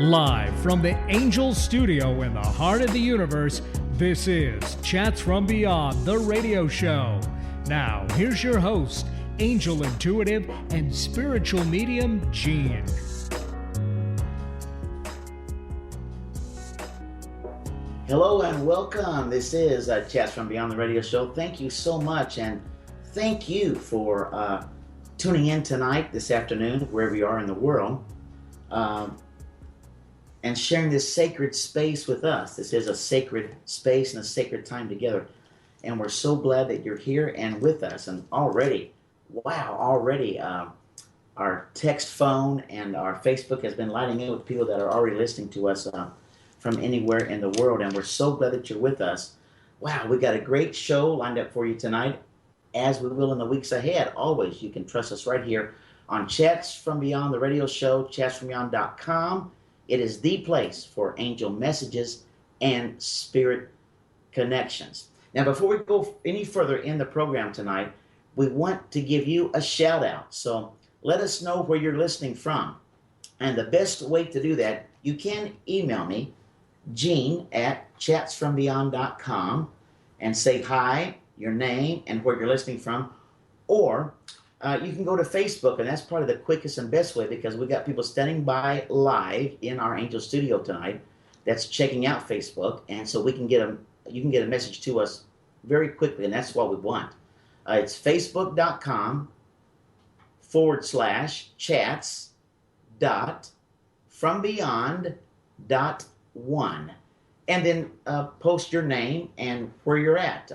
Live from the Angel Studio in the heart of the universe, this is Chats from Beyond, the radio show. Now, here's your host, angel intuitive and spiritual medium, Gene. Hello and welcome. This is Chats from Beyond, the radio show. Thank you so much, and thank you for tuning in tonight, this afternoon, wherever you are in the world. And sharing this sacred space with us. This is a sacred space and a sacred time together. And we're so glad that you're here and with us. And already, our text phone and our Facebook has been lighting up with people that are already listening to us from anywhere in the world. And we're so glad that you're with us. Wow, we got a great show lined up for you tonight, as we will in the weeks ahead. Always, you can trust us right here on Chats from Beyond, the radio show, Chatsfrombeyond.com. It is the place for angel messages and spirit connections. Now, before we go any further in the program tonight, we want to give you a shout out. So let us know where you're listening from. And the best way to do that, you can email me, Gene at Chatsfrombeyond.com, and say hi, your name, and where you're listening from. Or you can go to Facebook, and that's probably the quickest and best way, because we got people standing by live in our Angel Studio tonight that's checking out Facebook, and so you can get a message to us very quickly, and that's what we want. It's facebook.com/chats.frombeyond.1, and then post your name and where you're at.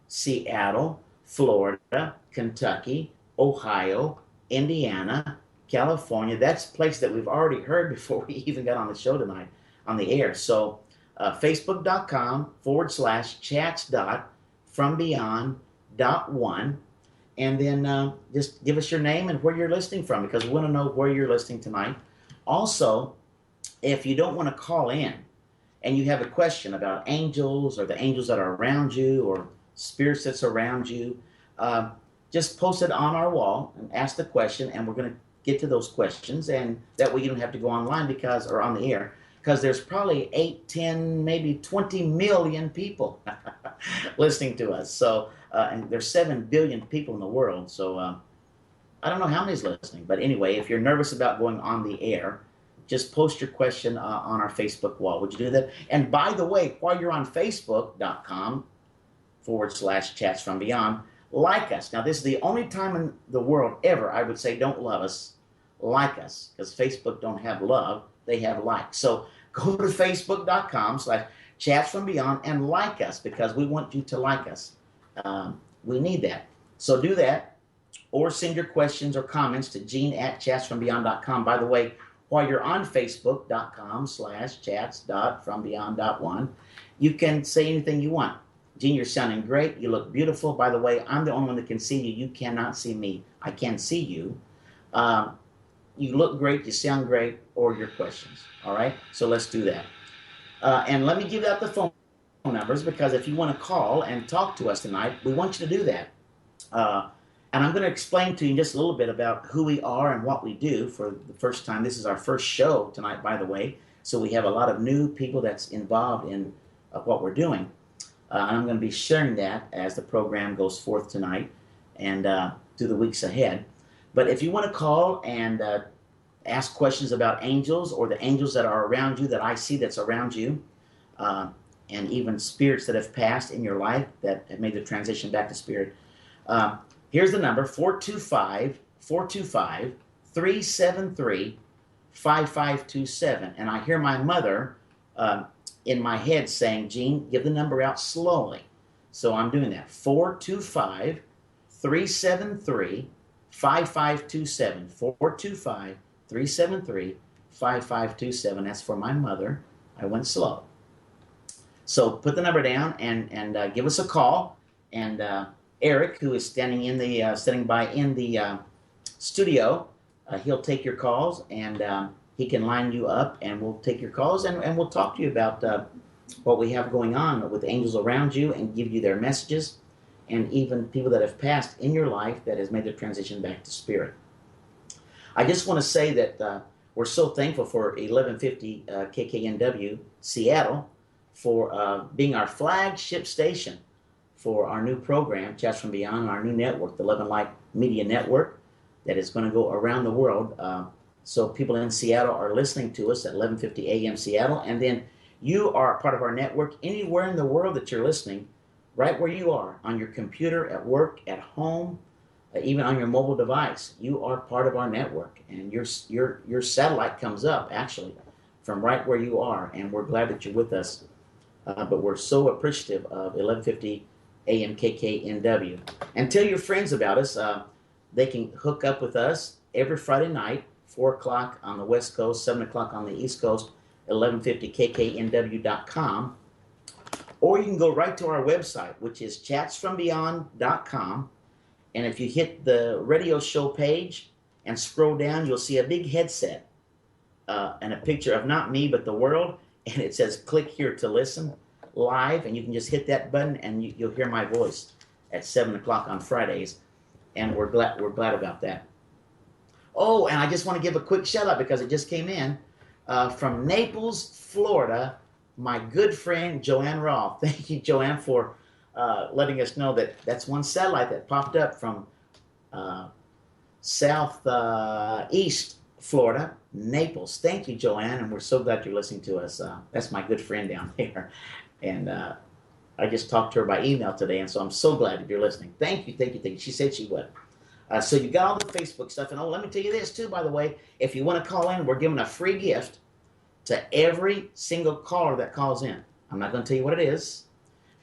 Seattle, Florida, Kentucky, Ohio, Indiana, California. That's a place that we've already heard before we even got on the show tonight on the air. So facebook.com/chats.frombeyond.1, and then just give us your name and where you're listening from, because we want to know where you're listening tonight. Also, if you don't want to call in and you have a question about angels or the angels that are around you or spirits that's around you, just post it on our wall and ask the question, and we're going to get to those questions, and that way you don't have to go online or on the air, because there's probably 8, 10, maybe 20 million people listening to us. So, and there's 7 billion people in the world. So I don't know how many's listening, but anyway, if you're nervous about going on the air, just post your question on our Facebook wall. Would you do that? And by the way, while you're on Facebook.com/Chats from Beyond, like us. Now, this is the only time in the world ever I would say don't love us, like us, because Facebook don't have love, they have likes. So go to Facebook.com/Chats from Beyond and like us, because we want you to like us. We need that. So do that, or send your questions or comments to Gene at Chatsfrombeyond.com. By the way, while you're on Facebook.com/Chats.frombeyond.1, you can say anything you want. Gene, you're sounding great. You look beautiful. By the way, I'm the only one that can see you. You cannot see me. I can't see you. You look great. You sound great. Or your questions. All right? So let's do that. And let me give out the phone numbers, because if you want to call and talk to us tonight, we want you to do that. And I'm going to explain to you in just a little bit about who we are and what we do for the first time. This is our first show tonight, by the way. So we have a lot of new people that's involved in what we're doing. I'm going to be sharing that as the program goes forth tonight and through the weeks ahead. But if you want to call and ask questions about angels, or the angels that are around you, that I see that's around you, and even spirits that have passed in your life that have made the transition back to spirit, here's the number, 425-373-5527. And I hear my mother in my head saying, Gene, give the number out slowly. So I'm doing that. 425-373-5527. 425-373-5527. That's for my mother. I went slow. So put the number down and give us a call. And Eric, who is standing by in the studio, he'll take your calls, and he can line you up, and we'll take your calls, and we'll talk to you about what we have going on with angels around you, and give you their messages, and even people that have passed in your life that has made the transition back to spirit. I just want to say that we're so thankful for 1150 KKNW Seattle for being our flagship station for our new program, Chats from Beyond, our new network, the Love and Light Media Network, that is going to go around the world. So people in Seattle are listening to us at 1150 a.m. Seattle, and then you are part of our network anywhere in the world that you're listening, right where you are, on your computer, at work, at home, even on your mobile device. You are part of our network, and your satellite comes up actually from right where you are, and we're glad that you're with us. But we're so appreciative of 1150 AM KKNW. And tell your friends about us. They can hook up with us every Friday night, 4 o'clock on the West Coast, 7 o'clock on the East Coast, 1150kknw.com. Or you can go right to our website, which is Chatsfrombeyond.com. And if you hit the radio show page and scroll down, you'll see a big headset and a picture of not me, but the world. And it says, click here to listen live. And you can just hit that button and you'll hear my voice at 7 o'clock on Fridays. And we're glad about that. Oh, and I just want to give a quick shout out because it just came in from Naples, Florida, my good friend Joanne Rolfe. Thank you, Joanne, for letting us know that that's one satellite that popped up from southeast Florida, Naples. Thank you, Joanne, and we're so glad you're listening to us. That's my good friend down there, and I just talked to her by email today, and so I'm so glad that you're listening. Thank you. She said she would. So you got all the Facebook stuff, and let me tell you this too, by the way. If you want to call in, we're giving a free gift to every single caller that calls in. I'm not going to tell you what it is,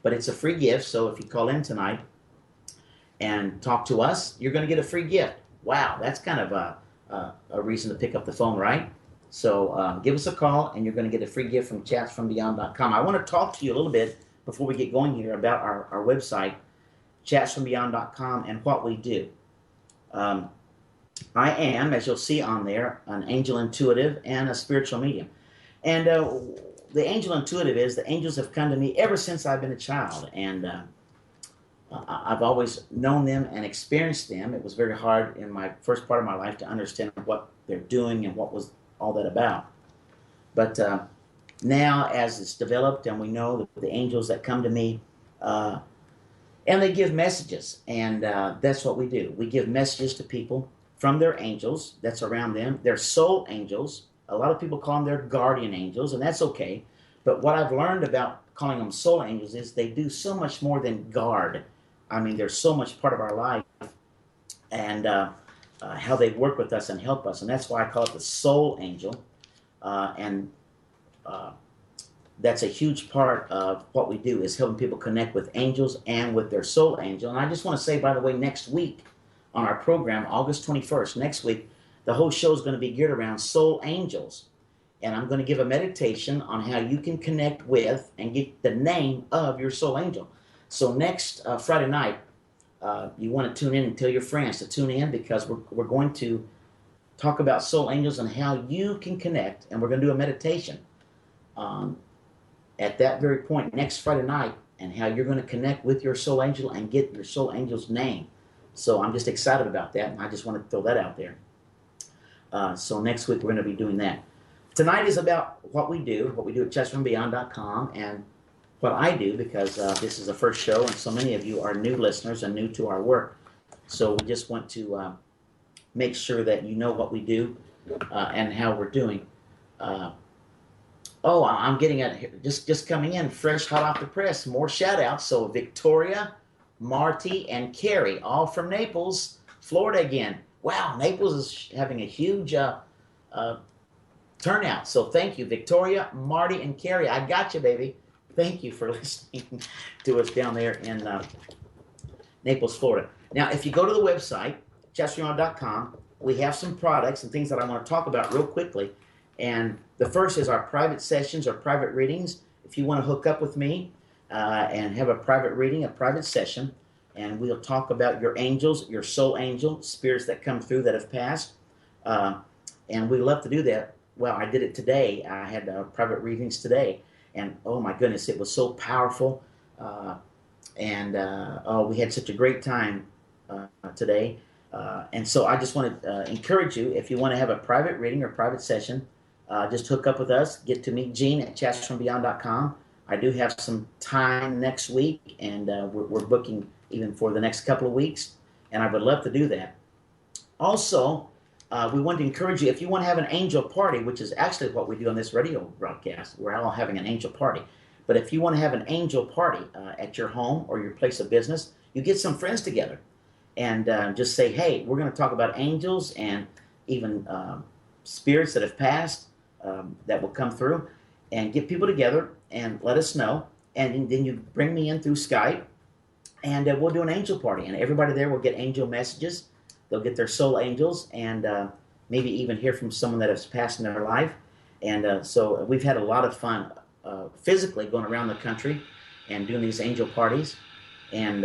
but it's a free gift. So if you call in tonight and talk to us, you're going to get a free gift. Wow, that's kind of a reason to pick up the phone, right? So give us a call, and you're going to get a free gift from Chatsfrombeyond.com. I want to talk to you a little bit before we get going here about our website, Chatsfrombeyond.com, and what we do. I am, as you'll see on there, an angel intuitive and a spiritual medium. And the angel intuitive is the angels have come to me ever since I've been a child. And I've always known them and experienced them. It was very hard in my first part of my life to understand what they're doing and what was all that about. But now, as it's developed and we know that the angels that come to me, and they give messages, and that's what we do. We give messages to people from their angels that's around them. They're soul angels. A lot of people call them their guardian angels, and that's okay. But what I've learned about calling them soul angels is they do so much more than guard. I mean, they're so much part of our life, and how they work with us and help us. And that's why I call it the soul angel. That's a huge part of what we do, is helping people connect with angels and with their soul angel. And I just want to say, by the way, next week on our program, August 21st, next week, the whole show is going to be geared around soul angels. And I'm going to give a meditation on how you can connect with and get the name of your soul angel. So next Friday night, you want to tune in and tell your friends to tune in, because we're going to talk about soul angels and how you can connect. And we're going to do a meditation at that very point next Friday night, and how you're going to connect with your soul angel and get your soul angel's name. So I'm just excited about that, and I just want to throw that out there. So next week we're going to be doing that. Tonight is about what we do at Chatsfrombeyond.com, and what I do, because this is the first show, and so many of you are new listeners and new to our work. So we just want to make sure that you know what we do and how we're doing. I'm getting it just coming in, fresh, hot off the press. More shout-outs. So Victoria, Marty, and Carrie, all from Naples, Florida again. Wow, Naples is having a huge turnout. So thank you, Victoria, Marty, and Carrie. I got you, baby. Thank you for listening to us down there in Naples, Florida. Now, if you go to the website, Chatsfrombeyond.com, we have some products and things that I want to talk about real quickly. And the first is our private sessions or private readings. If you want to hook up with me and have a private reading, a private session, and we'll talk about your angels, your soul angel, spirits that come through that have passed. And we love to do that. Well, I did it today. I had private readings today. And oh my goodness, it was so powerful. We had such a great time today. And so I just want to encourage you, if you want to have a private reading or private session, just hook up with us. Get to meet Gene at Chatsfrombeyond.com. I do have some time next week, and we're booking even for the next couple of weeks, and I would love to do that. Also, we want to encourage you, if you want to have an angel party, which is actually what we do on this radio broadcast, we're all having an angel party. But if you want to have an angel party at your home or your place of business, you get some friends together and just say, hey, we're going to talk about angels and even spirits that have passed that will come through, and get people together and let us know. And then you bring me in through Skype, and we'll do an angel party. And everybody there will get angel messages. They'll get their soul angels, and maybe even hear from someone that has passed in their life. And so we've had a lot of fun physically going around the country and doing these angel parties. And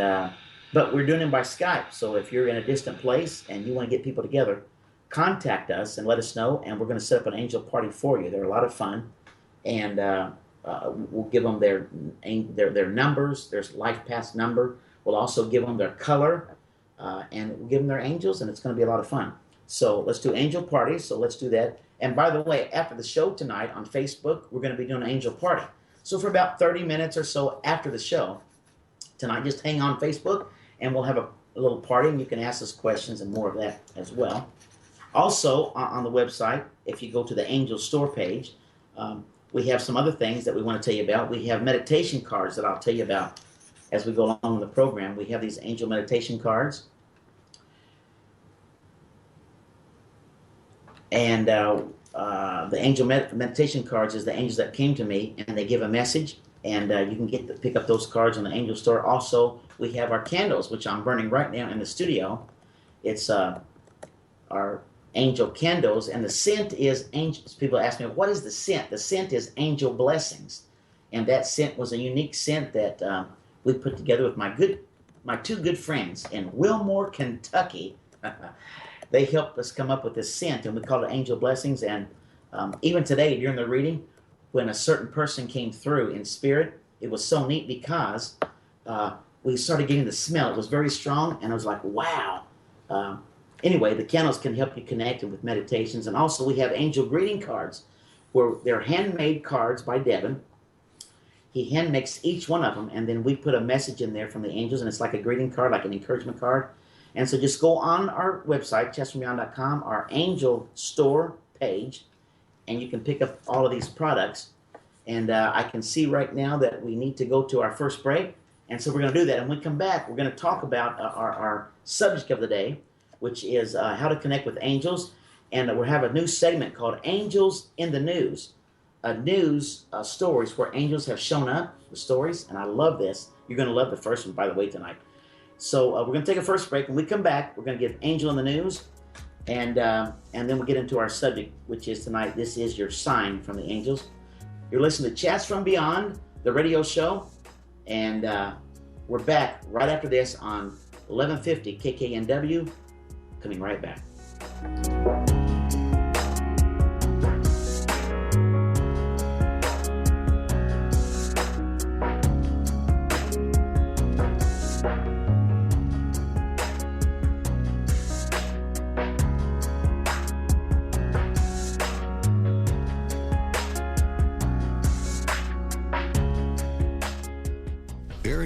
but we're doing them by Skype. So if you're in a distant place and you want to get people together, contact us and let us know, and we're going to set up an angel party for you. They're a lot of fun, and we'll give them their numbers, their life path number. We'll also give them their color, and we'll give them their angels, and it's going to be a lot of fun. So let's do angel parties. So let's do that. And by the way, after the show tonight on Facebook, we're going to be doing an angel party. So for about 30 minutes or so after the show tonight, just hang on Facebook, and we'll have a little party, and you can ask us questions and more of that as well. Also, on the website, if you go to the Angel Store page, we have some other things that we want to tell you about. We have meditation cards that I'll tell you about as we go along in the program. We have these angel meditation cards. And the angel meditation cards is the angels that came to me, and they give a message. And you can pick up those cards on the Angel Store. Also, we have our candles, which I'm burning right now in the studio. It's our angel candles, and the scent is angels. People ask me, what is the scent? The scent is angel blessings, and that scent was a unique scent that we put together with my two good friends in Wilmore, Kentucky. They helped us come up with this scent, and we call it angel blessings. And even today during the reading, when a certain person came through in spirit, it was so neat because we started getting the smell. It was very strong, and I was like, wow. Anyway, the candles can help you connect with meditations. And also we have angel greeting cards, where they're handmade cards by Devin. He hand makes each one of them, and then we put a message in there from the angels, and it's like a greeting card, like an encouragement card. And so just go on our website, Chatsfrombeyond.com, our Angel Store page, and you can pick up all of these products. And I can see right now that we need to go to our first break, and so we're going to do that. And when we come back, we're going to talk about our subject of the day, which is how to connect with angels. And we'll have a new segment called Angels in the News. News stories where angels have shown up, the stories, and I love this. You're going to love the first one, by the way, tonight. So we're going to take a first break. When we come back, we're going to give Angel in the News, and then we'll get into our subject, which is tonight, this is your sign from the angels. You're listening to Chats from Beyond, the radio show, and we're back right after this on 1150 KKNW, coming right back.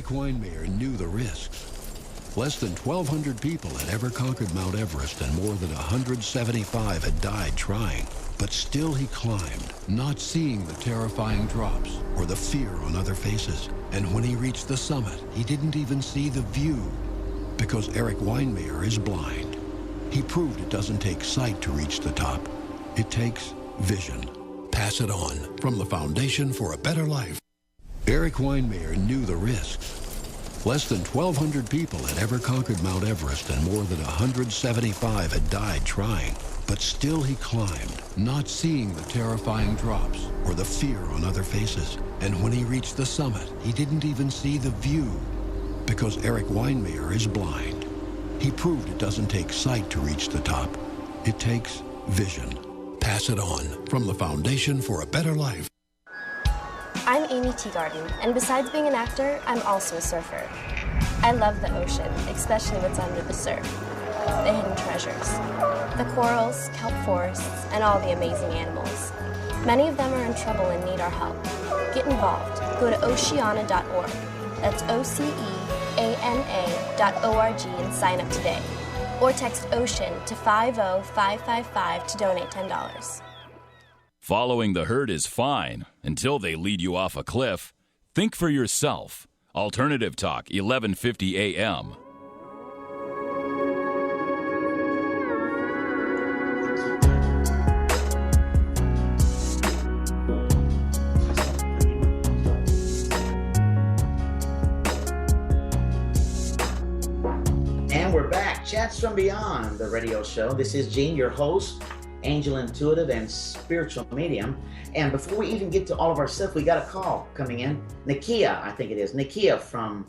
Weinmayer knew the risks. Less than 1,200 people had ever conquered Mount Everest, and more than 175 had died trying. But still he climbed, not seeing the terrifying drops or the fear on other faces. And when he reached the summit, he didn't even see the view, because Eric Weinmayer is blind. He proved it doesn't take sight to reach the top. It takes vision. Pass it on from the Foundation for a Better Life. Eric Weinmayer knew the risks. Less than 1,200 people had ever conquered Mount Everest, and more than 175 had died trying. But still he climbed, not seeing the terrifying drops or the fear on other faces. And when he reached the summit, he didn't even see the view, because Eric Weinmayer is blind. He proved it doesn't take sight to reach the top. It takes vision. Pass it on from the Foundation for a Better Life. I'm Amy Teagarden, and besides being an actor, I'm also a surfer. I love the ocean, especially what's under the surf. the hidden treasures. The corals, kelp forests, and all the amazing animals. Many of them are in trouble and need our help. Get involved. Go to oceana.org. That's OCEANA.org and sign up today. Or text OCEAN to 50555 to donate $10. Following the herd is fine until they lead you off a cliff. Think for yourself. Alternative Talk, 1150 AM. And we're back. Chats from Beyond, the radio show. This is Gene, your host, angel intuitive and spiritual medium. And before we even get to all of our stuff, we got a call coming in. Nakia, I think it is. Nakia from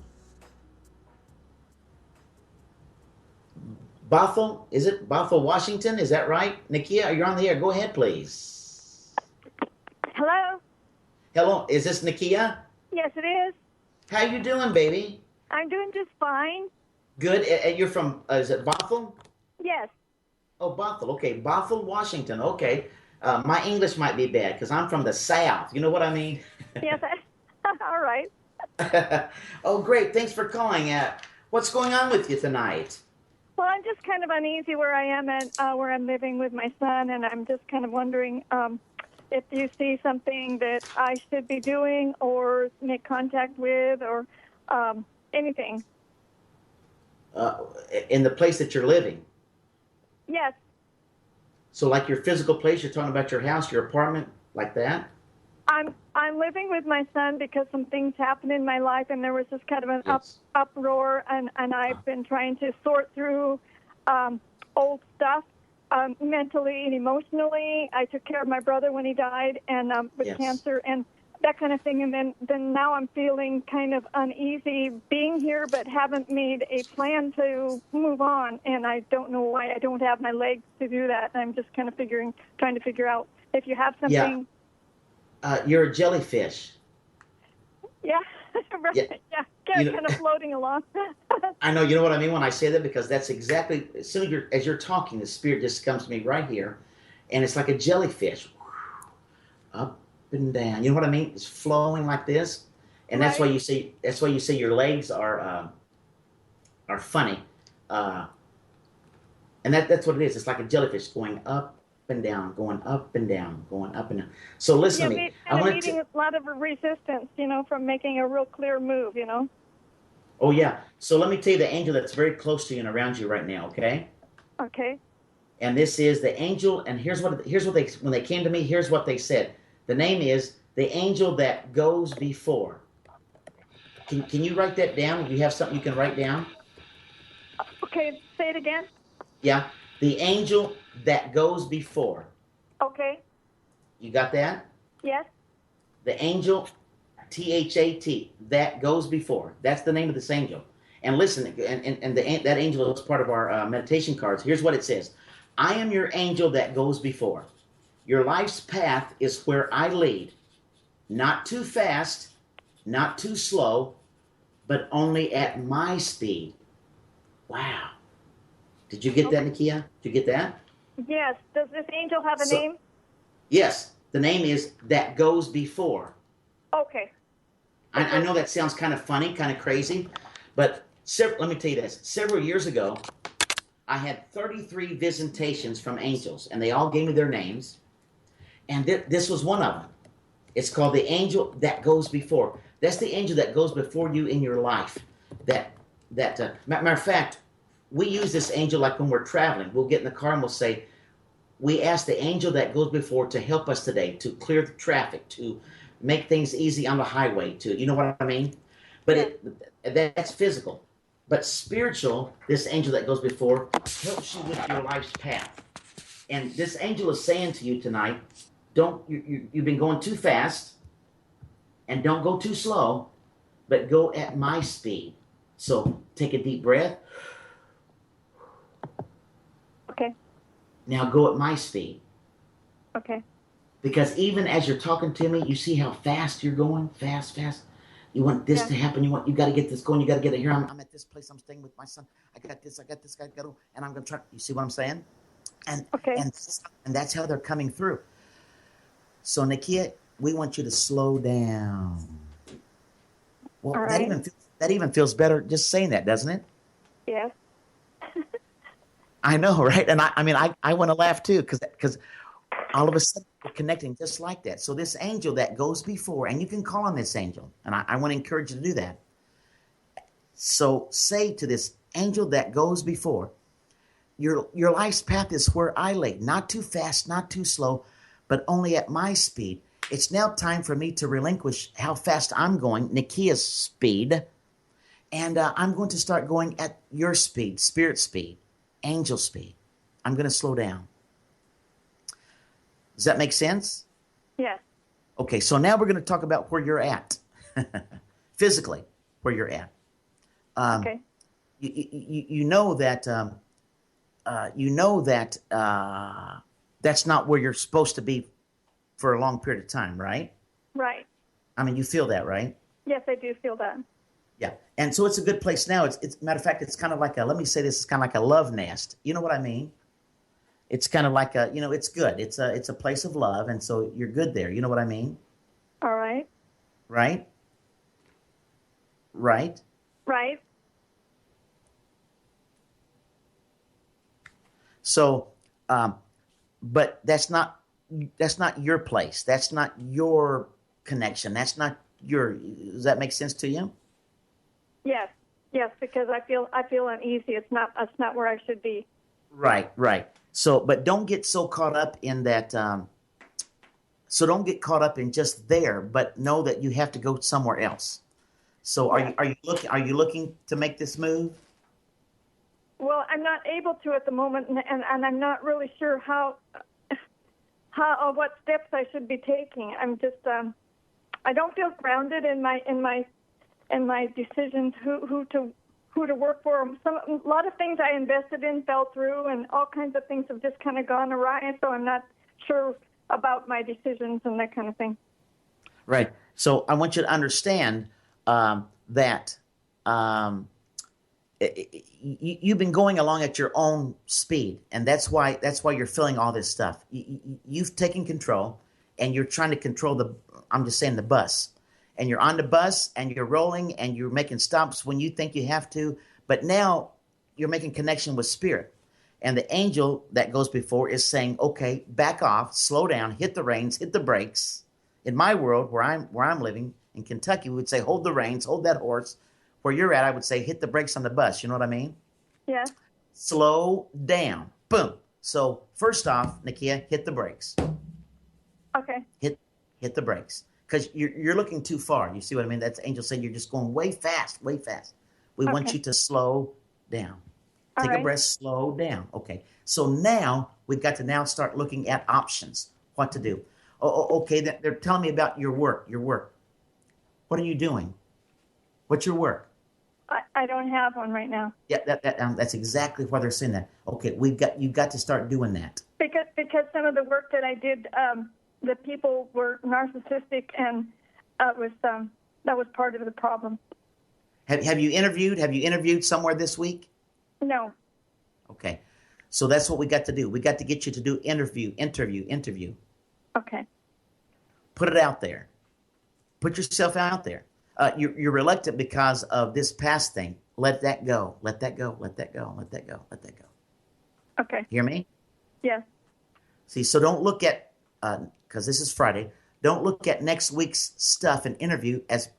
Bothell. Is it Bothell, Washington? Is that right? Nakia, you're on the air. Go ahead, please. Hello? Hello. Is this Nakia? Yes, it is. How you doing, baby? I'm doing just fine. Good. You're from, is it Bothell? Yes. Oh, Bothell. Okay. Bothell, Washington. Okay. My English might be bad because I'm from the South. You know what I mean? Yes. All right. Oh, great. Thanks for calling. What's going on with you tonight? Well, I'm just kind of uneasy where I am at, where I'm living with my son, and I'm just kind of wondering if you see something that I should be doing or make contact with or anything. In the place that you're living? Yes. So like your physical place, you're talking about your house, your apartment, like that? I'm living with my son because some things happened in my life, and there was just kind of an uproar, and I've been trying to sort through old stuff mentally and emotionally. I took care of my brother when he died and with cancer and that kind of thing, and then now I'm feeling kind of uneasy being here, but haven't made a plan to move on, and I don't know why I don't have my legs to do that. I'm just kind of trying to figure out if you have something. Yeah. You're a jellyfish. Yeah, right. Yeah, kind of floating along. I know, you know what I mean when I say that, because that's exactly, as soon as you're talking, the spirit just comes to me right here, and it's like a jellyfish, up and down. You know what I mean? It's flowing like this, and that's why you say your legs are funny, and that's what it is. It's like a jellyfish going up and down, going up and down, going up and down. So listen to me. I'm meeting a lot of resistance, from making a real clear move, Oh yeah. So let me tell you the angel that's very close to you and around you right now. Okay. Okay. And this is the angel. And here's what they, when they came to me, here's what they said. The name is the angel that goes before. Can you write that down? Do you have something you can write down? Okay, say it again. Yeah, the angel that goes before. Okay. You got that? Yes. The angel, THAT, that goes before. That's the name of this angel. And listen, and that angel is part of our meditation cards. Here's what it says. I am your angel that goes before. Your life's path is where I lead. Not too fast, not too slow, but only at my speed. Wow. Did you get that, Nakia? Did you get that? Yes. Does this angel have a name? Yes. The name is that goes before. Okay. I know that sounds kind of funny, kind of crazy, but let me tell you this. Several years ago, I had 33 visitations from angels, and they all gave me their names. And this was one of them. It's called the angel that goes before. That's the angel that goes before you in your life. Matter of fact, we use this angel like when we're traveling. We'll get in the car and we'll say, we ask the angel that goes before to help us today, to clear the traffic, to make things easy on the highway, you know what I mean? But that's physical. But spiritual, this angel that goes before helps you with your life's path. And this angel is saying to you tonight, you've been going too fast, and don't go too slow, but go at my speed. So take a deep breath. Okay. Now go at my speed. Okay. Because even as you're talking to me, you see how fast you're going? Fast. You want this to happen. You got to get this going. You got to get it here. I'm at this place. I'm staying with my son. I got this. I got to, and I'm going to try. You see what I'm saying? And that's how they're coming through. So Nakia, we want you to slow down. Well, right. that even feels better just saying that, doesn't it? Yes. I know, right? And I want to laugh too, because all of a sudden we're connecting just like that. So this angel that goes before, and you can call on this angel, and I want to encourage you to do that. So say to this angel that goes before, your life's path is where I lay, not too fast, not too slow, but only at my speed. It's now time for me to relinquish how fast I'm going, Nakia's speed, and I'm going to start going at your speed, spirit speed, angel speed. I'm going to slow down. Does that make sense? Yes. Okay, so now we're going to talk about where you're at, physically, where you're at. Okay. You know that that's not where you're supposed to be for a long period of time, right? Right. I mean, you feel that, right? Yes, I do feel that. Yeah, and so it's a good place now. It's matter of fact, it's kind of like let me say this, it's kind of like a love nest. You know what I mean? It's kind of like it's good. It's a place of love, and so you're good there. You know what I mean? All right. Right? Right? Right. So, but that's not your place. That's not your connection. That's not does that make sense to you? Yes, because I feel uneasy. It's not where I should be. Right. So, but don't get so caught up in that. So don't get caught up in just there, but know that you have to go somewhere else. So, are you looking to make this move? Well, I'm not able to at the moment, and I'm not really sure how what steps I should be taking. I'm just I don't feel grounded in my decisions who to work for. A lot of things I invested in fell through, and all kinds of things have just kind of gone awry. So I'm not sure about my decisions and that kind of thing. Right. So I want you to understand that you've been going along at your own speed, and that's why you're feeling all this stuff. You've taken control, and you're trying to control the bus. And you're on the bus, and you're rolling, and you're making stops when you think you have to. But now you're making connection with spirit. And the angel that goes before is saying, okay, back off, slow down, hit the reins, hit the brakes. In my world, where I'm living, in Kentucky, we would say, hold the reins, hold that horse. Where you're at, I would say, hit the brakes on the bus. You know what I mean? Yeah. Slow down. Boom. So first off, Nakia, hit the brakes. Okay. Hit the brakes. Because you're looking too far. You see what I mean? That's angel saying you're just going way fast, way fast. We want you to slow down. Take a breath, slow down. Okay. So now we've got to now start looking at options, what to do. Okay. They're telling me about your work. What are you doing? What's your work? I don't have one right now. Yeah, that's exactly why they're saying that. Okay, you've got to start doing that. Because some of the work that I did, the people were narcissistic, and that was part of the problem. Have you interviewed? Have you interviewed somewhere this week? No. Okay, so that's what we got to do. We got to get you to do interview. Okay. Put it out there. Put yourself out there. You're reluctant because of this past thing. Let that go. Let that go. Let that go. Let that go. Let that go. Okay. Hear me? Yes. See, so don't look at, because this is Friday, don't look at next week's stuff and interview as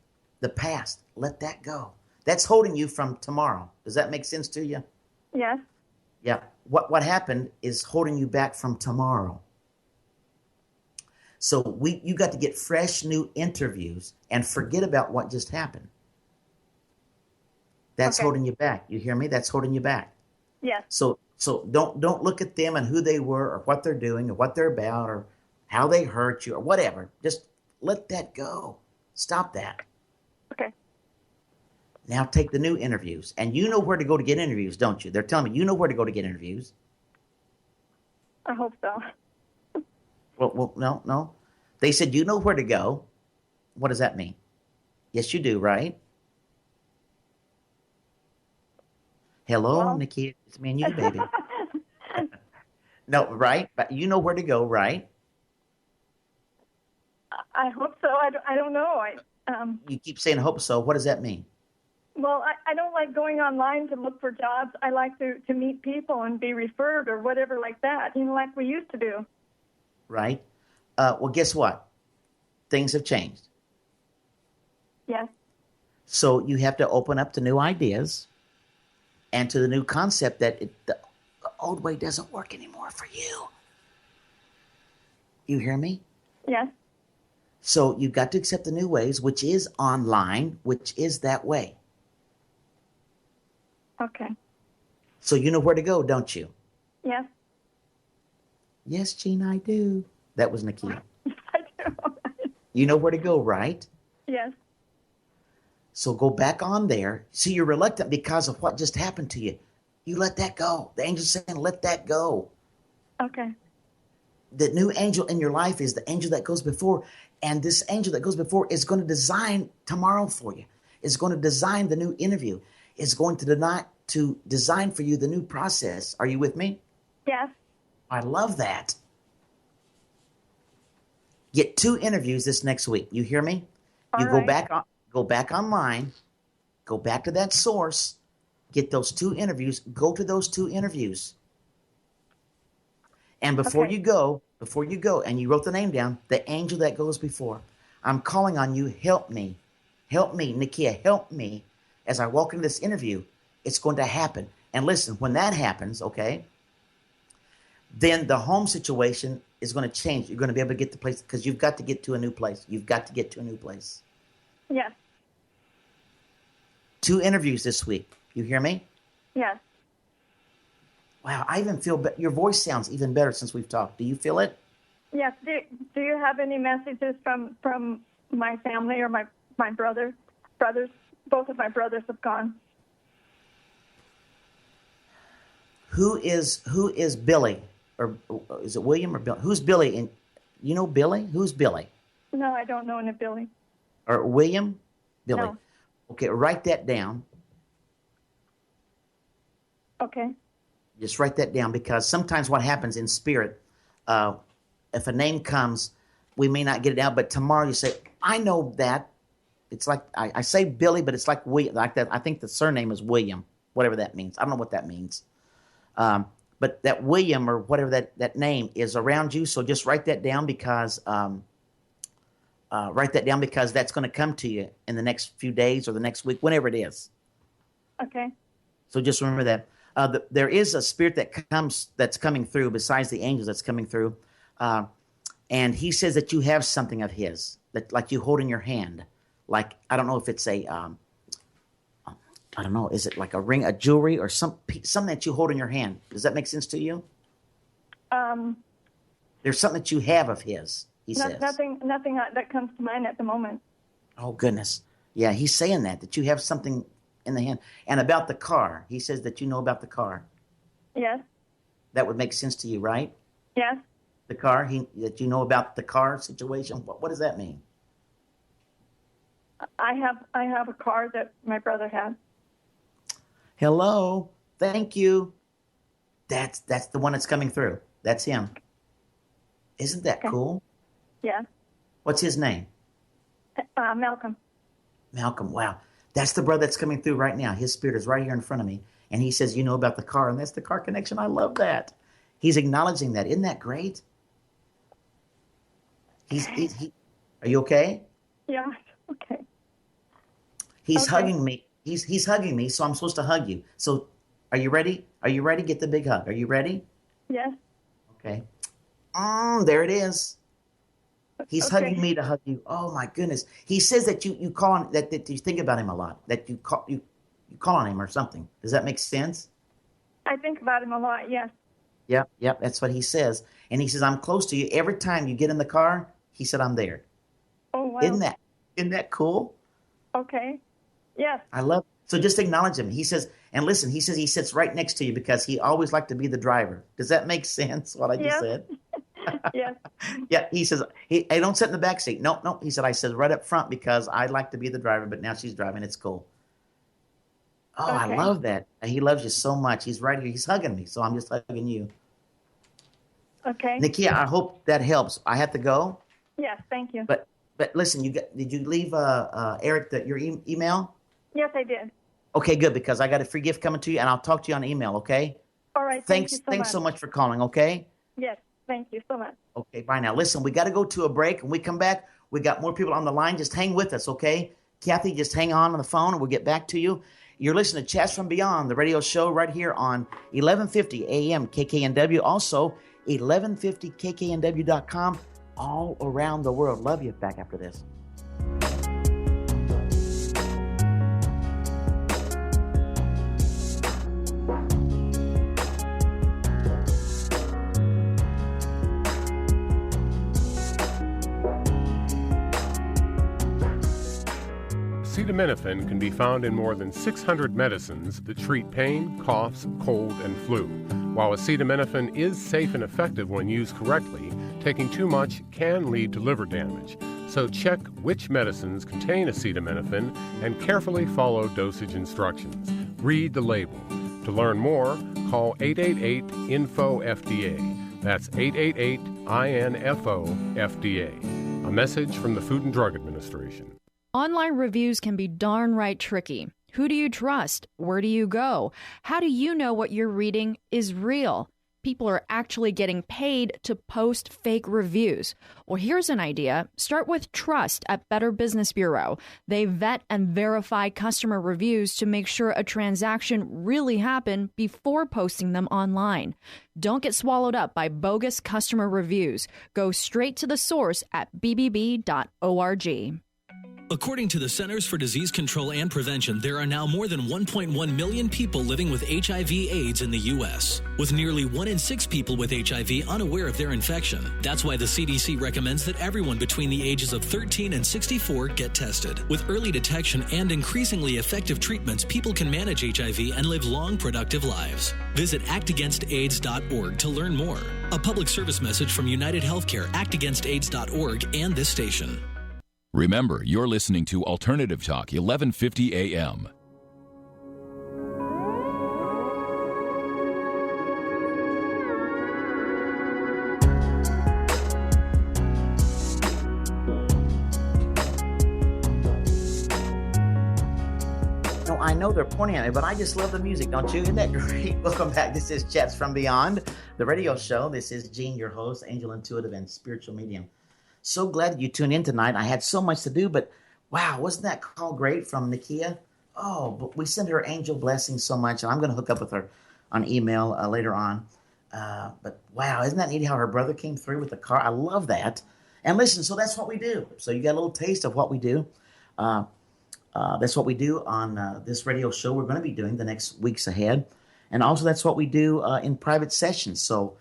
the past. Let that go. That's holding you from tomorrow. Does that make sense to you? Yes. Yeah. What happened is holding you back from tomorrow. So you got to get fresh new interviews and forget about what just happened. That's holding you back. You hear me? That's holding you back. Yes. So don't look at them and who they were or what they're doing or what they're about or how they hurt you or whatever. Just let that go. Stop that. Okay. Now take the new interviews. And you know where to go to get interviews, don't you? They're telling me you know where to go to get interviews. I hope so. Well, no. They said you know where to go. What does that mean? Yes, you do, right? Hello, Well, Nikki. It's me and you, baby. No, right? But you know where to go, right? I hope so. I don't know. You keep saying hope so. What does that mean? Well, I don't like going online to look for jobs. I like to meet people and be referred or whatever like that, like we used to do. Right? Well, guess what? Things have changed. Yes. So you have to open up to new ideas and to the new concept that the old way doesn't work anymore for you. You hear me? Yes. So you've got to accept the new ways, which is online, which is that way. Okay. So you know where to go, don't you? Yes. Yes, Gene, I do. That was Nakia. I do. You know where to go, right? Yes. So go back on there. See, you're reluctant because of what just happened to you. You let that go. The angel's saying, let that go. Okay. The new angel in your life is the angel that goes before. And this angel that goes before is going to design tomorrow for you. Is going to design the new interview. Is going to design for you the new process. Are you with me? Yes. I love that. Get 2 interviews this next week. You hear me? All you right. go back online, go back to that source, get those 2 interviews, go to those 2 interviews. And before you go, and you wrote the name down, the angel that goes before, I'm calling on you, help me, Nakia, help me as I walk into this interview. It's going to happen. And listen, when that happens, okay, then the home situation is going to change. You're going to be able to get the place because you've got to get to a new place. You've got to get to a new place. Yes. 2 interviews this week. You hear me? Yes. Wow, I even feel your voice sounds even better since we've talked. Do you feel it? Yes. Do you have any messages from my family or my brothers? Both of my brothers have gone. Who is Billy? Or is it William or Billy? Who's Billy? And you know Billy? Who's Billy? No, I don't know any Billy. Or William? Billy. No. Okay, write that down. Okay. Just write that down because sometimes what happens in spirit, if a name comes, we may not get it out, but tomorrow you say, I know that. It's like, I say Billy, but it's like William, like that. I think the surname is William, whatever that means. I don't know what that means. But that William or whatever that name is around you. So just write that down because that's going to come to you in the next few days or the next week, whenever it is. Okay. So just remember that. There is a spirit that's coming through besides the angels that's coming through. And he says that you have something of his, that like you hold in your hand. Like, I don't know if it's I don't know, is it like a ring, a jewelry, or something that you hold in your hand? Does that make sense to you? There's something that you have of his, he says. Nothing that comes to mind at the moment. Oh, goodness. Yeah, he's saying that you have something in the hand. And about the car, he says that you know about the car. Yes. That would make sense to you, right? Yes. The car, that you know about the car situation. What does that mean? I have a car that my brother had. Hello. Thank you. That's the one that's coming through. That's him. Isn't that cool? Yeah. What's his name? Malcolm. Malcolm. Wow. That's the brother that's coming through right now. His spirit is right here in front of me. And he says, you know about the car. And that's the car connection. I love that. He's acknowledging that. Isn't that great? Are you okay? Yeah. Okay. He's hugging me. He's hugging me, so I'm supposed to hug you. So are you ready? Are you ready? Get the big hug. Are you ready? Yes. Okay. There it is. He's hugging me to hug you. Oh my goodness. He says that you call on that you think about him a lot. That you call on him or something. Does that make sense? I think about him a lot. Yes. Yep. That's what he says. And he says, I'm close to you. Every time you get in the car, he said, I'm there. Oh wow. Isn't that cool? Okay. Yes. I love it. So just acknowledge him. He says, and listen, he says he sits right next to you because he always liked to be the driver. Does that make sense, what I just said? Yes. Yeah, he says, hey, don't sit in the back seat. Nope. He said, I said right up front because I'd like to be the driver, but now she's driving. It's cool. Oh, I Okay. love that. He loves you so much. He's right here. He's hugging me, so I'm just hugging you. Okay. Nikia, I hope that helps. I have to go. Yes, thank you. But listen, did you leave Eric your email? Yes, I did. Okay, good, because I got a free gift coming to you, and I'll talk to you on email, okay? All right, Thanks so much for calling, okay? Yes, thank you so much. Okay, bye now. Listen, we got to go to a break. When we come back, we got more people on the line. Just hang with us, okay? Kathy, just hang on the phone, and we'll get back to you. You're listening to Chats from Beyond, the radio show right here on 1150 AM KKNW. Also, 1150kknw.com, all around the world. Love you. Back after this. Acetaminophen can be found in more than 600 medicines that treat pain, coughs, cold, and flu. While acetaminophen is safe and effective when used correctly, taking too much can lead to liver damage. So check which medicines contain acetaminophen and carefully follow dosage instructions. Read the label. To learn more, call 888-INFO-FDA. That's 888-INFO-FDA. A message from the Food and Drug Administration. Online reviews can be darn right tricky. Who do you trust? Where do you go? How do you know what you're reading is real? People are actually getting paid to post fake reviews. Well, here's an idea. Start with Trust at Better Business Bureau. They vet and verify customer reviews to make sure a transaction really happened before posting them online. Don't get swallowed up by bogus customer reviews. Go straight to the source at bbb.org. According to the Centers for Disease Control and Prevention, there are now more than 1.1 million people living with HIV/AIDS in the U.S., with nearly 1 in 6 people with HIV unaware of their infection. That's why the CDC recommends that everyone between the ages of 13 and 64 get tested. With early detection and increasingly effective treatments, people can manage HIV and live long, productive lives. Visit actagainstaids.org to learn more. A public service message from United Healthcare, actagainstaids.org, and this station. Remember, you're listening to Alternative Talk, 1150 AM. No, I know they're pointing at me, but I just love the music, don't you? Isn't that great? Welcome back. This is Chats from Beyond, the radio show. This is Gene, your host, angel intuitive and spiritual medium. So glad that you tuned in tonight. I had so much to do, but wow, wasn't that call great from Nikia? Oh, but we send her angel blessings so much, and I'm going to hook up with her on email later on. But wow, isn't that neat how her brother came through with the car? I love that. And listen, so that's what we do. So you got a little taste of what we do. That's what we do on this radio show we're going to be doing the next weeks ahead. And also that's what we do in private sessions. So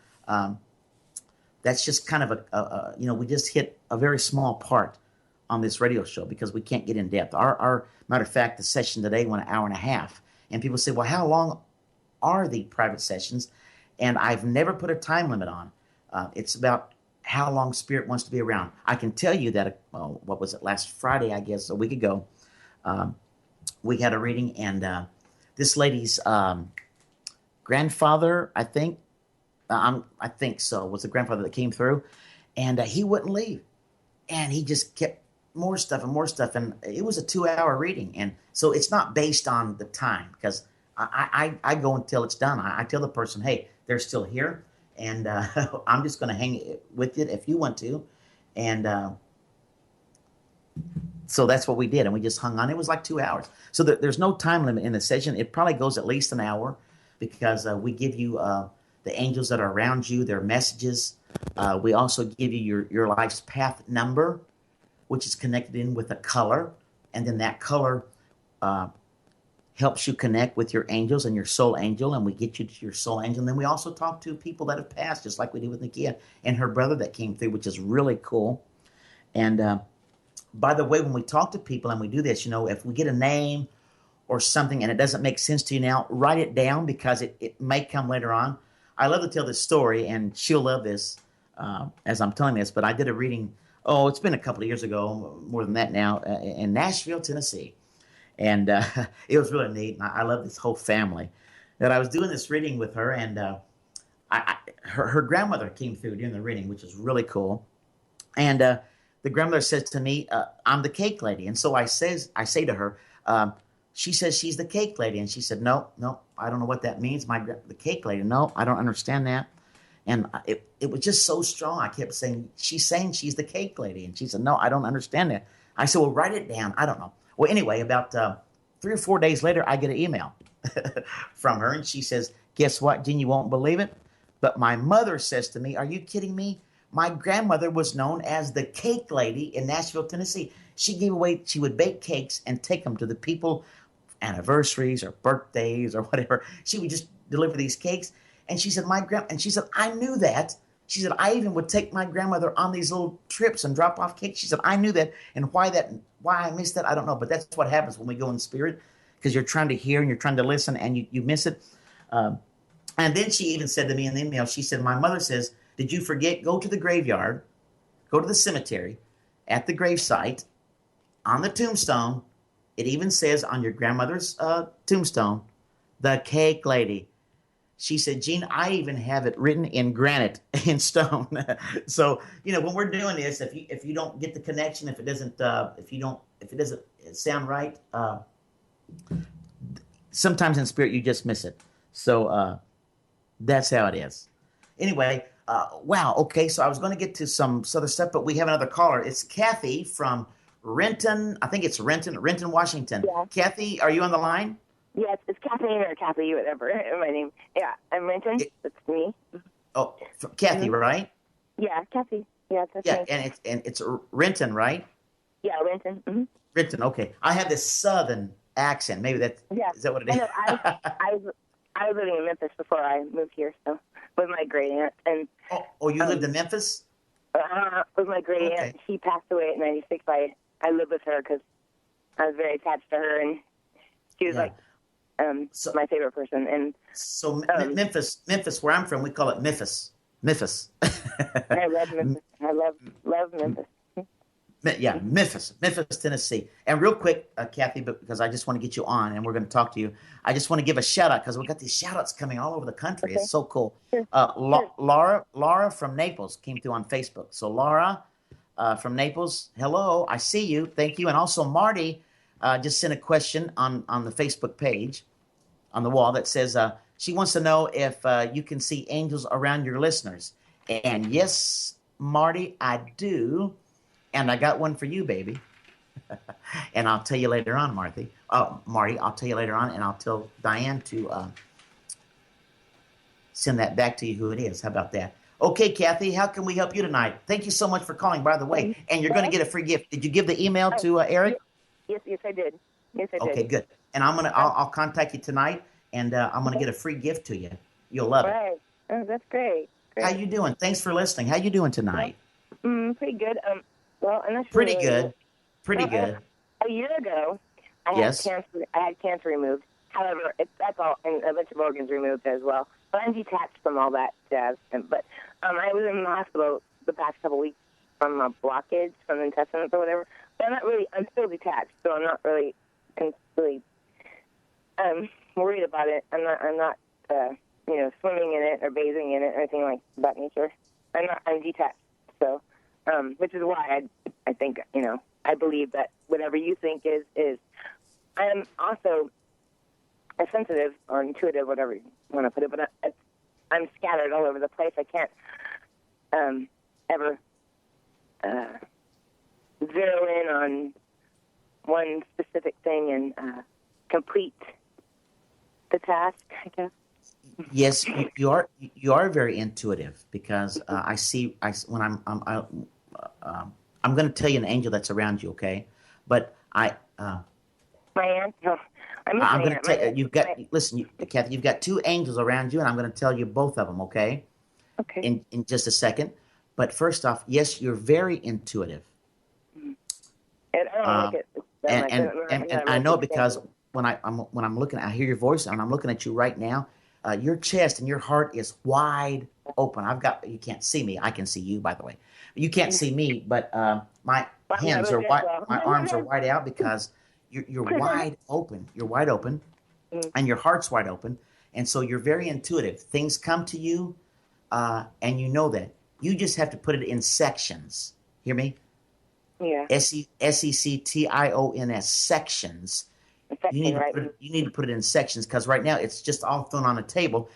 that's just kind of we just hit a very small part on this radio show because we can't get in depth. Our matter of fact, the session today went an hour and a half. And people say, well, how long are the private sessions? And I've never put a time limit on. It's about how long Spirit wants to be around. I can tell you that, what was it, last Friday, I guess, a week ago, we had a reading, and this lady's grandfather, I think so, was the grandfather that came through, and he wouldn't leave. And he just kept more stuff, and it was a 2-hour reading. And so it's not based on the time, because I go until it's done. I tell the person, hey, they're still here, and I'm just going to hang with it if you want to. And so that's what we did, and we just hung on. It was like 2 hours. So there's no time limit in the session. It probably goes at least an hour, because we give you the angels that are around you, their messages. We also give you your life's path number, which is connected in with a color. And then that color helps you connect with your angels and your soul angel. And we get you to your soul angel. And then we also talk to people that have passed, just like we did with Nikia and her brother that came through, which is really cool. And by the way, when we talk to people and we do this, if we get a name or something and it doesn't make sense to you now, write it down, because it may come later on. I love to tell this story, and she'll love this. as I'm telling this, but I did a reading. Oh, it's been a couple of years ago, more than that now, in Nashville, Tennessee, and it was really neat. And I love this whole family. That I was doing this reading with her, and her grandmother came through during the reading, which was really cool. And the grandmother says to me, "I'm the cake lady," and so I say to her. She says she's the cake lady, and she said, "No, I don't know what that means. The cake lady. No, I don't understand that." And it was just so strong. I kept saying, she's saying she's the cake lady. And she said, "No, I don't understand that." I said, "Well, write it down." I don't know. Well, anyway, about 3 or 4 days later, I get an email from her. And she says, "Guess what, Gene? You won't believe it. But my mother says to me, 'Are you kidding me? My grandmother was known as the cake lady in Nashville, Tennessee. She would bake cakes and take them to the people, anniversaries or birthdays or whatever. She would just deliver these cakes." And she said, "I knew that." She said, "I even would take my grandmother on these little trips and drop off cakes." She said, "I knew that, and why I missed that, I don't know. But that's what happens when we go in spirit, because you're trying to hear and you're trying to listen and you miss it." And then she even said to me in the email, she said, "My mother says, did you forget? Go to the graveyard, go to the cemetery, at the gravesite, on the tombstone. It even says on your grandmother's tombstone, the cake lady." She said, "Gene, I even have it written in granite, in stone." So, when we're doing this, if you don't get the connection, if it doesn't sound right, sometimes in spirit you just miss it. So that's how it is. Anyway, wow. Okay, so I was going to get to some other stuff, but we have another caller. It's Kathy from Renton. I think it's Renton, Washington. Yeah. Kathy, are you on the line? Yes, it's Kathleen or Kathy, whatever. My name. Yeah, I'm Renton. That's me. Oh, Kathy, right? Yeah, Kathy. Yeah, that's yeah, me. and it's Renton, right? Yeah, Renton. Mm-hmm. Renton. Okay, I have this southern accent. Maybe is that what it is? I was living in Memphis before I moved here, so with my great aunt. And you lived in Memphis? With my great aunt. She passed away at 96. I lived with her because I was very attached to her, and she was my favorite person. And so Memphis, where I'm from, we call it Memphis. I love Memphis. I love Memphis. Yeah, Memphis, Tennessee. And real quick, Kathy, because I just want to get you on and we're going to talk to you. I just want to give a shout out because we've got these shout outs coming all over the country. Okay. It's so cool. Sure. Laura from Naples came through on Facebook. So Laura from Naples, hello, I see you. Thank you. And also Marty just sent a question on the Facebook page on the wall that says she wants to know if you can see angels around your listeners. And yes, Marty, I do. And I got one for you, baby. And I'll tell you later on, Marty, I'll tell you later on, and I'll tell Diane to send that back to you who it is. How about that? Okay, Kathy, how can we help you tonight? Thank you so much for calling, by the way. And you're going to get a free gift. Did you give the email to Eric? Yes, I did. Yes, I did. Okay, good. And I'll contact you tonight, and I'm going to get a free gift to you. You'll love it. Oh, that's great. How you doing? Thanks for listening. How you doing tonight? Pretty good. Well, I'm not sure. Pretty good. Pretty good. A year ago, I had cancer removed. However, that's all, and a bunch of organs removed as well. But I'm detached from all that jazz. But I was in the hospital the past couple weeks from a blockage from the intestines or whatever. But I'm still detached, so I'm not really worried about it. I'm not swimming in it or bathing in it or anything like that nature. I'm detached. So, which is why I think, I believe that whatever you think is. I'm also a sensitive or intuitive, whatever you want to put it, but I'm scattered all over the place. I can't ever zero in on one specific thing and complete the task, I guess. Yes, you are very intuitive because I see when I'm going to tell you an angel that's around you, okay? But my aunt. No, I'm going to tell you. Listen, Kathy. You've got two angels around you, and I'm going to tell you both of them, okay? Okay. In just a second, but first off, yes, you're very intuitive. And I don't like it. And I know because when I'm looking, I hear your voice, and I'm looking at you right now. Your chest and your heart is wide open. You can't see me. I can see you, by the way. You can't see me, but my hands are wide. My arms are wide out because you're wide open. You're wide open, and your heart's wide open, and so you're very intuitive. Things come to you, and you know that. You just have to put it in sections. Hear me? Yeah. sections. Sections. You need to put it in sections because right now it's just all thrown on a table.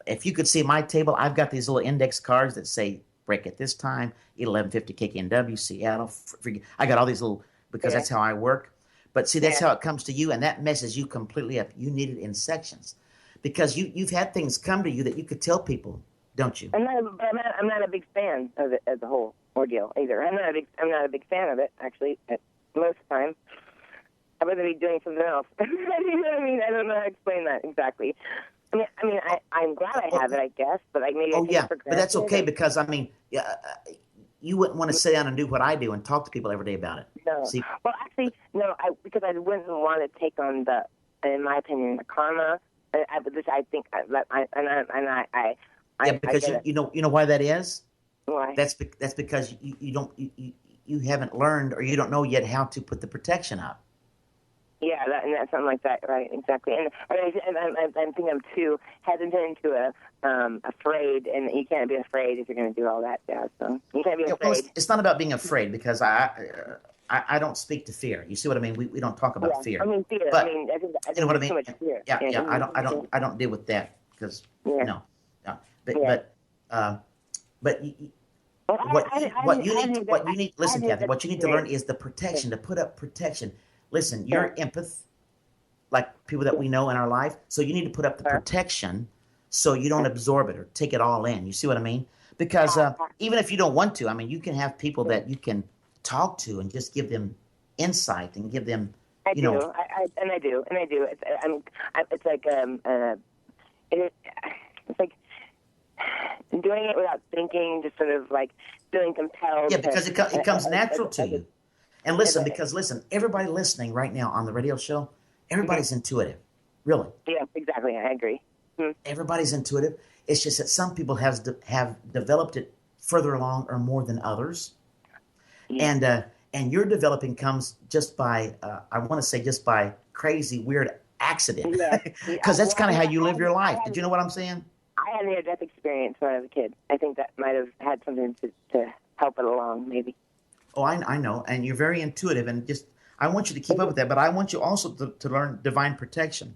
If you could see my table, I've got these little index cards that say break at this time, 11:50 KKNW, Seattle. I got all these little, because that's how I work. But see, that's how it comes to you, and that messes you completely up. You need it in sections because you've had things come to you that you could tell people, don't you? I'm not a big fan of it as a whole ordeal either. I'm not a big fan of it, actually, most of the time. I'd rather be doing something else. You know what I mean? I don't know how to explain that exactly. I'm glad I have it, I guess, but maybe I take it for granted. But that's okay because you wouldn't want to sit down and do what I do and talk to people every day about it. No. See? Well, actually, no, because I wouldn't want to take on in my opinion, the karma. Because I think, because you know why that is. Why? That's because you haven't learned or you don't know yet how to put the protection up. Yeah, and that's something like that, right? Exactly. And I think I'm too hesitant to afraid, and you can't be afraid if you're going to do all that. Yeah, so you can't be afraid. Well, it's not about being afraid because I don't speak to fear. You see what I mean? We don't talk about fear. I mean fear. But, I think you know what I mean? Too much fear. I don't deal with that because no. But what you need. Listen, Kathy. What you need to learn is the protection, to put up protection. Listen, you're empath, like people that we know in our life. So you need to put up the protection so you don't absorb it or take it all in. You see what I mean? Because even if you don't want to, I mean, you can have people that you can talk to and just give them insight and give them, I do. It's like doing it without thinking, just sort of like feeling compelled. Yeah, because it comes natural to you. And listen, everybody listening right now on the radio show, everybody's intuitive, really. Yeah, exactly. I agree. Everybody's intuitive. It's just that some people have developed it further along or more than others. Yeah. And your developing comes just by, I want to say just by crazy, weird accident. Because that's kind of how you live your life. Did you know what I'm saying? I had a near-death experience when I was a kid. I think that might have had something to help it along, maybe. Oh, I know, and you're very intuitive, and I want you to keep up with that, but I want you also to learn divine protection.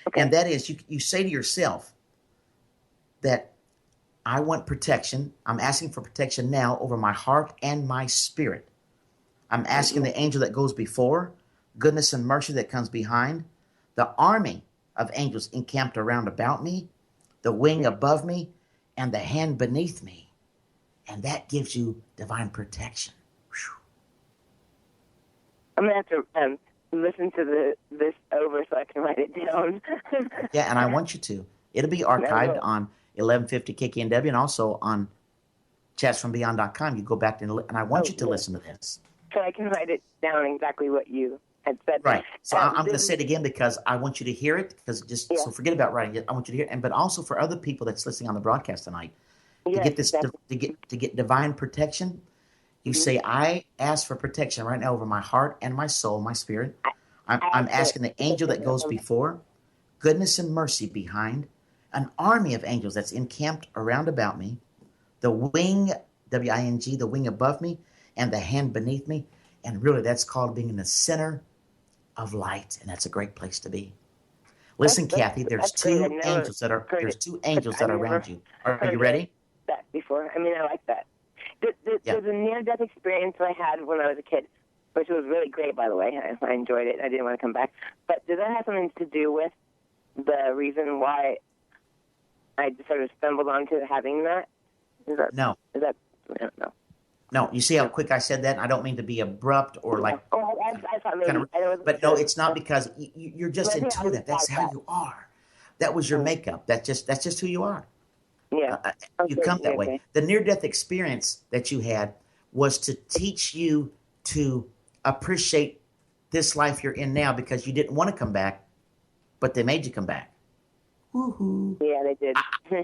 Okay. And that is, you say to yourself that I want protection. I'm asking for protection now over my heart and my spirit. I'm asking the angel that goes before, goodness and mercy that comes behind, the army of angels encamped around about me, the wing above me, and the hand beneath me. And that gives you divine protection. Whew. I'm going to have to listen to this over so I can write it down. Yeah, and I want you to. It'll be archived on 1150 KKNW and also on Chatsfrombeyond.com. You go back and I want you to listen to this. So I can write it down exactly what you had said. Right. So I'm going to say it again because I want you to hear it. So forget about writing it. I want you to hear it. But also for other people that's listening on the broadcast tonight. To get this, to get divine protection, you say, I ask for protection right now over my heart and my soul, my spirit. I'm asking the angel that goes before, goodness and mercy behind, an army of angels that's encamped around about me, the wing, W-I-N-G, the wing above me, and the hand beneath me. And really, that's called being in the center of light, and that's a great place to be. Listen, Kathy, there's two angels that are around you. Are you ready? That before. I mean, I like that. There's a near-death experience I had when I was a kid, which was really great, by the way. I enjoyed it. I didn't want to come back. But does that have something to do with the reason why I sort of stumbled onto having that? No. I don't know. No, you see how quick I said that? I don't mean to be abrupt or like... Oh, I thought maybe... But no, it's not because you're just intuitive. That's how you are. That was your makeup. That's just who you are. Yeah. You come that way. The near-death experience that you had was to teach you to appreciate this life you're in now because you didn't want to come back, but they made you come back. Woo-hoo. Yeah, they did.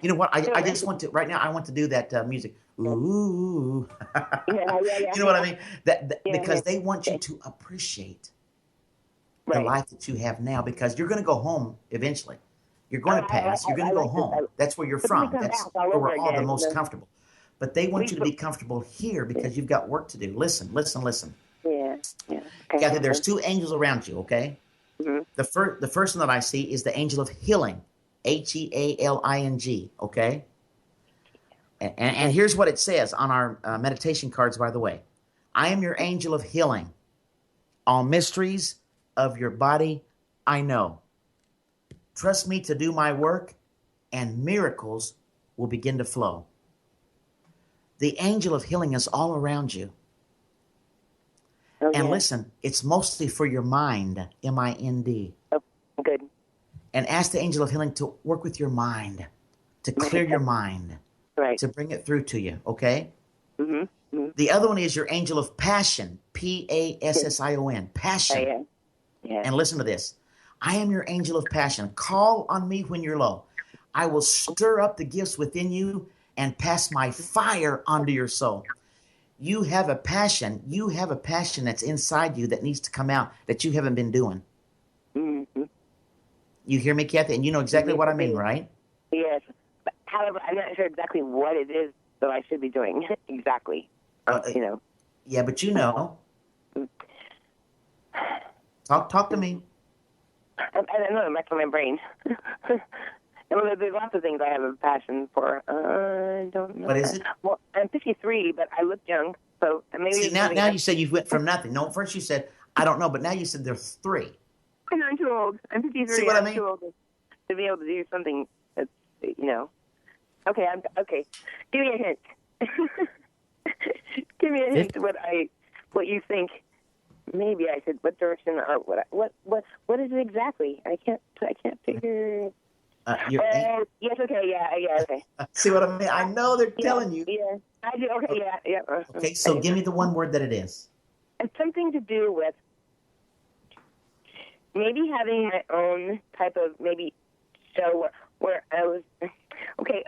You know what? I just want to, right now, I want to do that music. Ooh. You know what I mean? Because they want you to appreciate the life that you have now, because you're going to go home eventually. You're going to pass. You're going to go home. That's where you're from. That's where we're all the most comfortable. But they want you to be comfortable here because you've got work to do. Listen. Yeah. Okay. Kathy, there's two angels around you, okay? Mm-hmm. The first one that I see is the angel of healing, Healing, okay? And here's what it says on our meditation cards, by the way. I am your angel of healing. All mysteries of your body I know. Trust me to do my work, and miracles will begin to flow. The angel of healing is all around you. And listen, it's mostly for your mind, M-I-N-D. Oh, good. And ask the angel of healing to work with your mind, to clear your mind, to bring it through to you, okay? Mm-hmm. Mm-hmm. The other one is your angel of passion, P-A-S-S-I-O-N, passion. Yeah. And listen to this. I am your angel of passion. Call on me when you're low. I will stir up the gifts within you and pass my fire onto your soul. You have a passion. You have a passion that's inside you that needs to come out that you haven't been doing. Mm-hmm. You hear me, Kathy? And you know exactly what I mean, right? Yes. But, however, I'm not sure exactly what it is that I should be doing exactly. Yeah, but you know. Talk to me. I don't know. I'm back to my brain. There's lots of things I have a passion for. I don't know. What is it? Well, I'm 53, but I look young. So maybe. See, now you said you went from nothing. No, first you said, I don't know, but now you said there's three. I'm too old. I'm 53. See what I mean? Too old to be able to do something that's, Okay, okay. Give me a hint. Give me a hint what you think. Maybe I should. What direction? What is it exactly? I can't figure. Yes. Okay. Yeah. Okay. See what I mean? I know they're telling you. Yeah. I do. Okay. Yeah. Okay. So give me the one word that it is. It's something to do with maybe having my own type of maybe show where I was. Okay.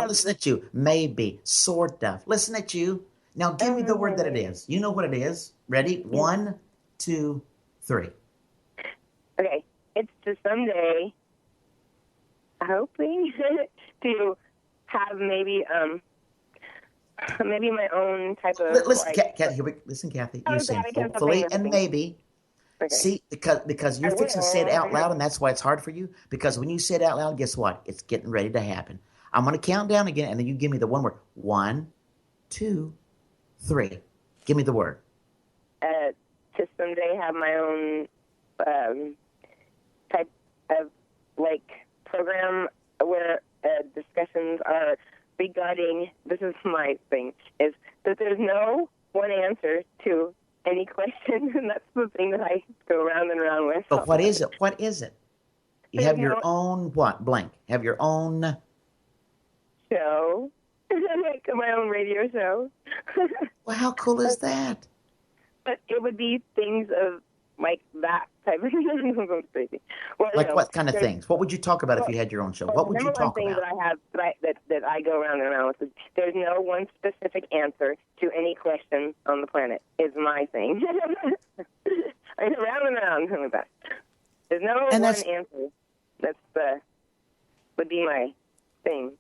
Listen at you. Maybe. Sort of. Listen at you. Now give me the word that it is. You know what it is. Ready? 1, 2, 3. Okay. It's to someday, hoping to have maybe my own type of. Listen, Kathy. Listen, Kathy. You're saying hopefully and maybe. Okay. See, because you're fixing to say it out loud, and that's why it's hard for you. Because when you say it out loud, guess what? It's getting ready to happen. I'm going to count down again, and then you give me the one word. 1, 2, 3. Give me the word. To someday have my own type of program where discussions are regarding. This is my thing: is that there's no one answer to any question, and that's the thing that I go round and round with. But what is it? What is it? You have your own what? Blank. Have your own show. My own radio show. Well, how cool is that? But it would be things of that type of thing. Well, what kind of things? What would you talk about if you had your own show? What would you talk about? That I have that I go around and around with is there's no one specific answer to any question on the planet. Is my thing. I go round and around with that. There's no one answer. That's would be my thing.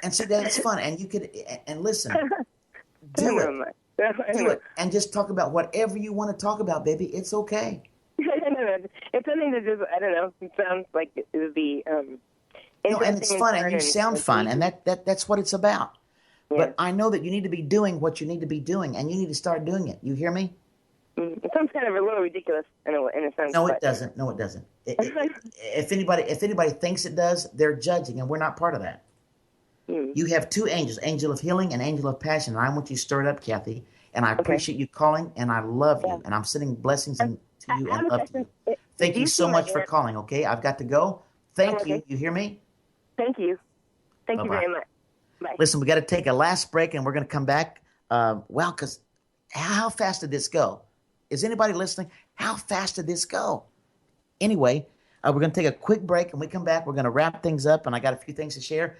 And see, that's fun. And you could, and listen, do it. And just talk about whatever you want to talk about, baby. It's okay. It's something that just, I don't know, it sounds like it would be and it's fun, and you sound fun, and that's what it's about. Yeah. But I know that you need to be doing what you need to be doing, and you need to start doing it. You hear me? It sounds kind of a little ridiculous in a sense. No, it doesn't. No, it doesn't. If anybody thinks it does, they're judging, and we're not part of that. You have two angels, angel of healing and angel of passion. And I want you stirred up, Kathy. And I appreciate you calling, and I love you. And I'm sending blessings to you and love to you. Thank you so much for calling, okay? I've got to go. Thank you. You hear me? Thank you. Thank you very much. Bye. Listen, we got to take a last break, and we're going to come back. Because how fast did this go? Is anybody listening? How fast did this go? Anyway, We're going to take a quick break, and we come back. We're going to wrap things up, and I got a few things to share.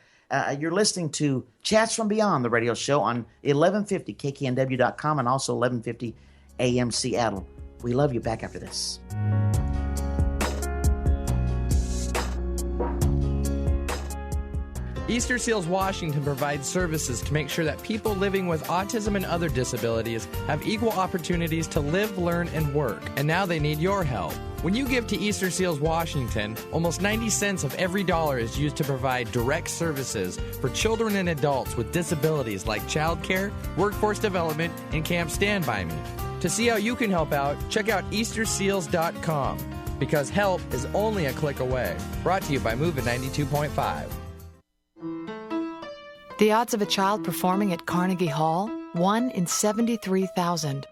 You're listening to Chats from Beyond, the radio show on 1150 KKNW.com and also 1150 AM Seattle. We love you. Back after this. Easter Seals Washington provides services to make sure that people living with autism and other disabilities have equal opportunities to live, learn, and work. And now they need your help. When you give to Easter Seals Washington, almost 90 cents of every dollar is used to provide direct services for children and adults with disabilities like childcare, workforce development, and Camp Stand By Me. To see how you can help out, check out EasterSeals.com, because help is only a click away. Brought to you by Move It 92.5. The odds of a child performing at Carnegie Hall, 1 in 73,000.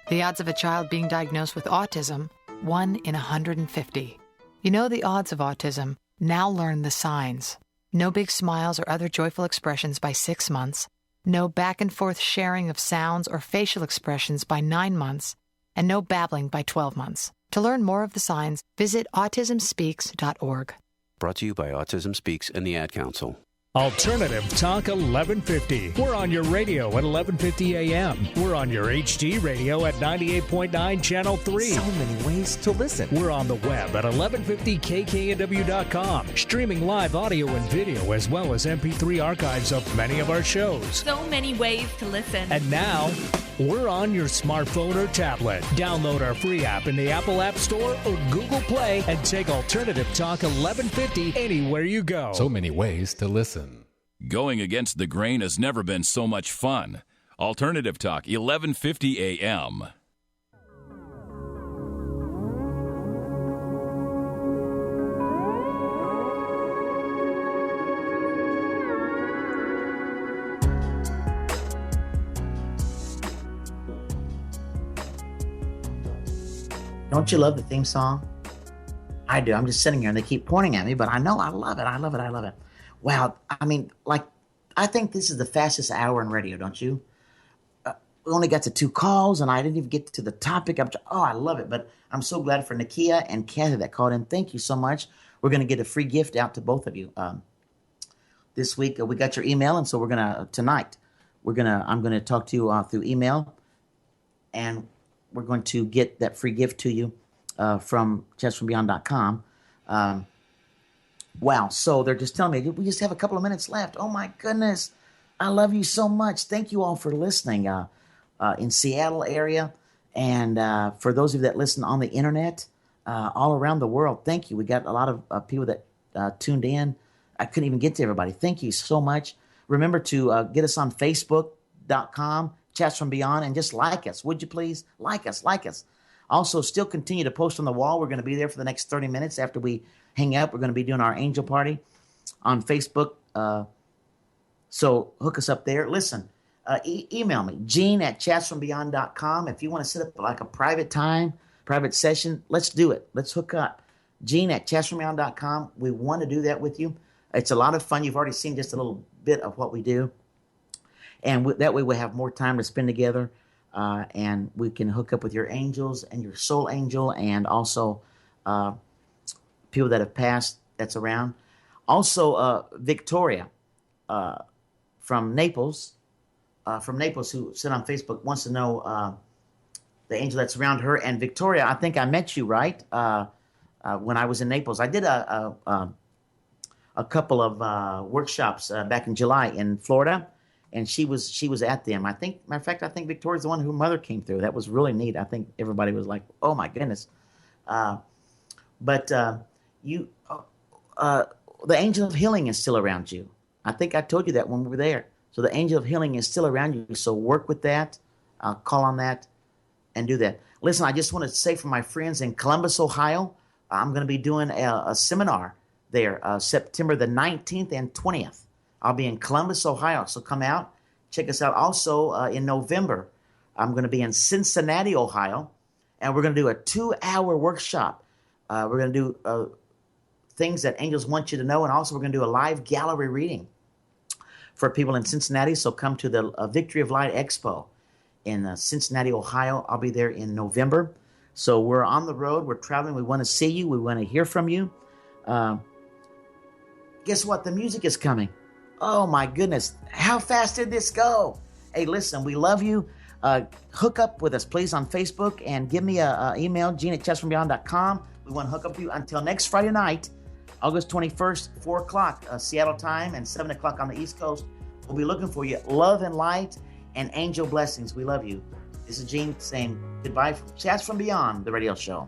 The odds of a child being diagnosed with autism, 1 in 150. You know the odds of autism. Now learn the signs. No big smiles or other joyful expressions by 6 months. No back and forth sharing of sounds or facial expressions by 9 months. And no babbling by 12 months. To learn more of the signs, visit autismspeaks.org. Brought to you by Autism Speaks and the Ad Council. Alternative Talk 1150. We're on your radio at 1150 AM. We're on your HD radio at 98.9 Channel 3. So many ways to listen. We're on the web at 1150kknw.com. Streaming live audio and video as well as MP3 archives of many of our shows. So many ways to listen. And now, we're on your smartphone or tablet. Download our free app in the Apple App Store or Google Play and take Alternative Talk 1150 anywhere you go. So many ways to listen. Going against the grain has never been so much fun. Alternative Talk, 1150 AM. Don't you love the theme song? I do. I'm just sitting here and they keep pointing at me, but I know I love it. I love it. I love it. Wow. I mean, I think this is the fastest hour in radio, don't you? We only got to 2 calls and I didn't even get to the topic. I love it. But I'm so glad for Nakia and Kathy that called in. Thank you so much. We're going to get a free gift out to both of you. This week, we got your email. And so we're going to, tonight, I'm going to talk to you through email. And we're going to get that free gift to you from Chatsfrombeyond.com. Wow. So they're just telling me, we just have a couple of minutes left. Oh, my goodness. I love you so much. Thank you all for listening in Seattle area. And for those of you that listen on the internet all around the world, thank you. We got a lot of people that tuned in. I couldn't even get to everybody. Thank you so much. Remember to get us on Facebook.com, Chats from Beyond, and just like us. Would you please? Like us. Also, still continue to post on the wall. We're going to be there for the next 30 minutes after we hang up. We're going to be doing our angel party on Facebook. So hook us up there. Listen, email me, Gene@chatsfrombeyond.com. If you want to set up like a private time, private session, let's do it. Let's hook up. Gene@chatsfrombeyond.com. We want to do that with you. It's a lot of fun. You've already seen just a little bit of what we do. And that way we have more time to spend together. And we can hook up with your angels and your soul angel and also people that have passed that's around. Also, Victoria from Naples, who said on Facebook, wants to know the angel that's around her. And Victoria, I think I met you, right? When I was in Naples. I did a couple of workshops back in July in Florida. And she was at them. Matter of fact, I think Victoria's the one who mother came through. That was really neat. I think everybody was like, "Oh my goodness!" But the angel of healing is still around you. I think I told you that when we were there. So the angel of healing is still around you. So work with that, call on that, and do that. Listen, I just want to say for my friends in Columbus, Ohio, I'm going to be doing a seminar there, September the 19th and 20th. I'll be in Columbus, Ohio, so come out. Check us out. Also, in November, I'm going to be in Cincinnati, Ohio, and we're going to do a 2-hour workshop. We're going to do things that angels want you to know, and also we're going to do a live gallery reading for people in Cincinnati, so come to the Victory of Light Expo in Cincinnati, Ohio. I'll be there in November. So we're on the road. We're traveling. We want to see you. We want to hear from you. Guess what? The music is coming. Oh, my goodness. How fast did this go? Hey, listen, we love you. Hook up with us, please, on Facebook, and give me an email, Gene@Chatsfrombeyond.com. We want to hook up with you until next Friday night, August 21st, 4 o'clock Seattle time and 7 o'clock on the East Coast. We'll be looking for you. Love and light and angel blessings. We love you. This is Gene saying goodbye from Chats from Beyond, the radio show.